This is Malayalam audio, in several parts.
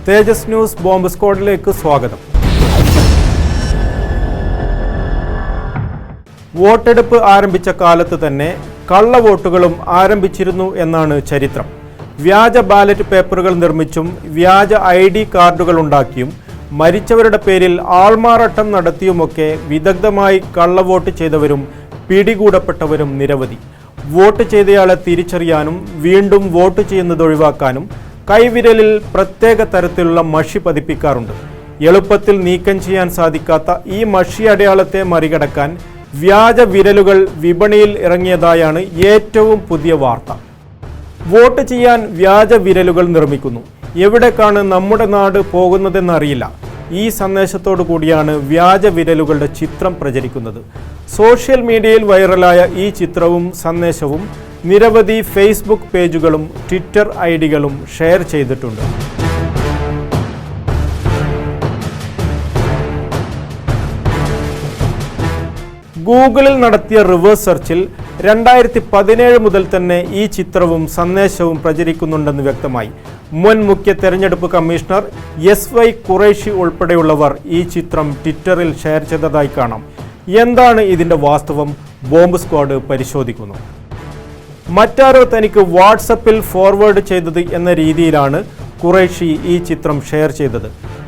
തേജസ് ന്യൂസ് ബോംബ് സ്ക്വാഡിലേക്ക് സ്വാഗതം. വോട്ടെടുപ്പ് ആരംഭിച്ച കാലത്ത് തന്നെ കള്ളവോട്ടുകളും ആരംഭിച്ചിരുന്നു എന്നാണ് ചരിത്രം. വ്യാജ ബാലറ്റ് പേപ്പറുകൾ നിർമ്മിച്ചും വ്യാജ ID കാർഡുകൾ ഉണ്ടാക്കിയും മരിച്ചവരുടെ പേരിൽ ആൾമാറാട്ടം നടത്തിയുമൊക്കെ വിദഗ്ധമായി കള്ളവോട്ട് ചെയ്തവരും പിടികൂടപ്പെട്ടവരും നിരവധി. വോട്ട് ചെയ്തയാളെ തിരിച്ചറിയാനും വീണ്ടും വോട്ട് ചെയ്യുന്നത് ഒഴിവാക്കാനും കൈവിരലിൽ പ്രത്യേക തരത്തിലുള്ള മഷി പതിപ്പിക്കാറുണ്ട്. എളുപ്പത്തിൽ നീക്കം ചെയ്യാൻ സാധിക്കാത്ത ഈ മഷി അടയാളത്തെ മറികടക്കാൻ വ്യാജ വിരലുകൾ വിപണിയിൽ ഇറങ്ങിയതായാണ് ഏറ്റവും പുതിയ വാർത്ത. വോട്ട് ചെയ്യാൻ വ്യാജ വിരലുകൾ നിർമ്മിക്കുന്നു. എവിടേക്കാണ് നമ്മുടെ നാട് പോകുന്നതെന്നറിയില്ല. ഈ സന്ദേശത്തോടു കൂടിയാണ് വ്യാജ വിരലുകളുടെ ചിത്രം പ്രചരിക്കുന്നത്. സോഷ്യൽ മീഡിയയിൽ വൈറലായ ഈ ചിത്രവും സന്ദേശവും നിരവധി ഫേസ്ബുക്ക് പേജുകളും ട്വിറ്റർ ഐഡികളും ഷെയർ ചെയ്തിട്ടുണ്ട്. ഗൂഗിളിൽ നടത്തിയ റിവേഴ്സ് സെർച്ചിൽ 2017 മുതൽ തന്നെ ഈ ചിത്രവും സന്ദേശവും പ്രചരിക്കുന്നുണ്ടെന്ന് വ്യക്തമായി. മുൻ മുഖ്യ തെരഞ്ഞെടുപ്പ് കമ്മീഷണർ SY ഖുറൈഷി ഉൾപ്പെടെയുള്ളവർ ഈ ചിത്രം ട്വിറ്ററിൽ ഷെയർ ചെയ്തതായി കാണാം. എന്താണ് ഇതിൻ്റെ വാസ്തവം? ബോംബ് സ്ക്വാഡ് പരിശോധിക്കുന്നു. മറ്റാരോ തനിക്ക് വാട്സപ്പിൽ ഫോർവേഡ് ചെയ്തത് എന്ന രീതിയിലാണ് ഖുറൈഷി ഈ ചിത്രം ഷെയർ ചെയ്തത്.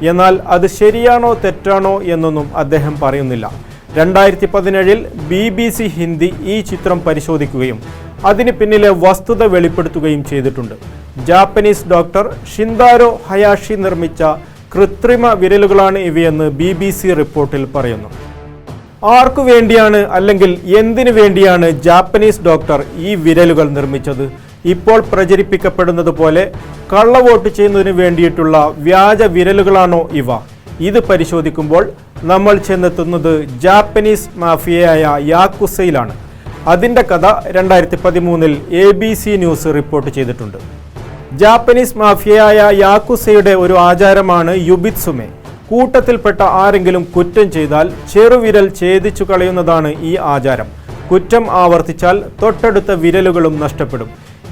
എന്നാൽ അത് ശരിയാണോ തെറ്റാണോ എന്നൊന്നും അദ്ദേഹം പറയുന്നില്ല. 2017 BBC ഹിന്ദി ഈ ചിത്രം പരിശോധിക്കുകയും അതിന് പിന്നിലെ വസ്തുത വെളിപ്പെടുത്തുകയും ചെയ്തിട്ടുണ്ട്. ജാപ്പനീസ് ഡോക്ടർ ഷിന്താരോ ഹയാഷി നിർമ്മിച്ച കൃത്രിമ വിരലുകളാണ് ഇവയെന്ന് BBC റിപ്പോർട്ടിൽ പറയുന്നു. ആർക്കു വേണ്ടിയാണ് അല്ലെങ്കിൽ എന്തിനു വേണ്ടിയാണ് ജാപ്പനീസ് ഡോക്ടർ ഈ വിരലുകൾ നിർമ്മിച്ചത്? ഇപ്പോൾ പ്രചരിപ്പിക്കപ്പെടുന്നത് പോലെ കള്ളവോട്ട് ചെയ്യുന്നതിന് വേണ്ടിയിട്ടുള്ള വ്യാജ വിരലുകളാണോ ഇവ? ഇത് പരിശോധിക്കുമ്പോൾ നമ്മൾ ചെന്നെത്തുന്നത് ജാപ്പനീസ് മാഫിയയായ യാക്കുസയിലാണ്. അതിൻ്റെ കഥ 2013 ABC ന്യൂസ് റിപ്പോർട്ട് ചെയ്തിട്ടുണ്ട്. ജാപ്പനീസ് മാഫിയയായ യാക്കുസയുടെ ഒരു ആചാരമാണ് യുബിത്സുമെ. കൂട്ടത്തിൽപ്പെട്ട ആരെങ്കിലും കുറ്റം ചെയ്താൽ ചെറുവിരൽ ഛേദിച്ചു കളയുന്നതാണ് ഈ ആചാരം. കുറ്റം ആവർത്തിച്ചാൽ തൊട്ടടുത്ത വിരലുകളും നഷ്ടപ്പെടും.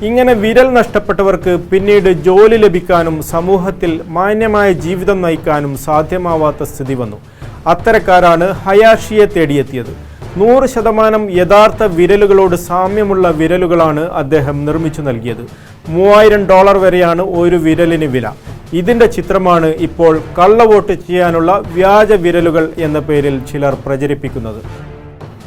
ഇങ്ങനെ വിരൽ നഷ്ടപ്പെട്ടവർക്ക് പിന്നീട് ജോലി ലഭിക്കാനും സമൂഹത്തിൽ മാന്യമായ ജീവിതം നയിക്കാനും സാധ്യമാവാത്ത സ്ഥിതി വന്നു. അത്തരക്കാരാണ് ഹയാഷിയെ തേടിയെത്തിയത്. 100% യഥാർത്ഥ വിരലുകളോട് സാമ്യമുള്ള വിരലുകളാണ് അദ്ദേഹം നിർമ്മിച്ചു നൽകിയത്. $3000 വരെയാണ് ഒരു വിരലിന് വില. ഇതിൻ്റെ ചിത്രമാണ് ഇപ്പോൾ കള്ളവോട്ട് ചെയ്യാനുള്ള വ്യാജ വിരലുകൾ എന്ന പേരിൽ ചിലർ പ്രചരിപ്പിക്കുന്നത്.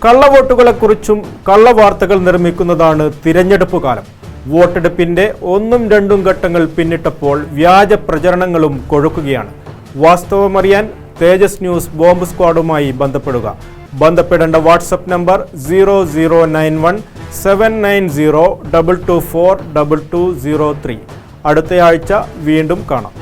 കള്ളവോട്ടുകളെക്കുറിച്ചും കള്ളവാർത്തകൾ നിർമ്മിക്കുന്നതാണ് തിരഞ്ഞെടുപ്പ് കാലം. വോട്ടെടുപ്പിൻ്റെ 1ഉം 2ഉം ഘട്ടങ്ങൾ പിന്നിട്ടപ്പോൾ വ്യാജ പ്രചരണങ്ങളും കൊഴുക്കുകയാണ്. വാസ്തവമറിയാൻ തേജസ് ന്യൂസ് ബോംബ് സ്ക്വാഡുമായി ബന്ധപ്പെടേണ്ട വാട്സപ്പ് നമ്പർ 0091 790 224 2203. അടുത്തയാഴ്ച വീണ്ടും കാണാം.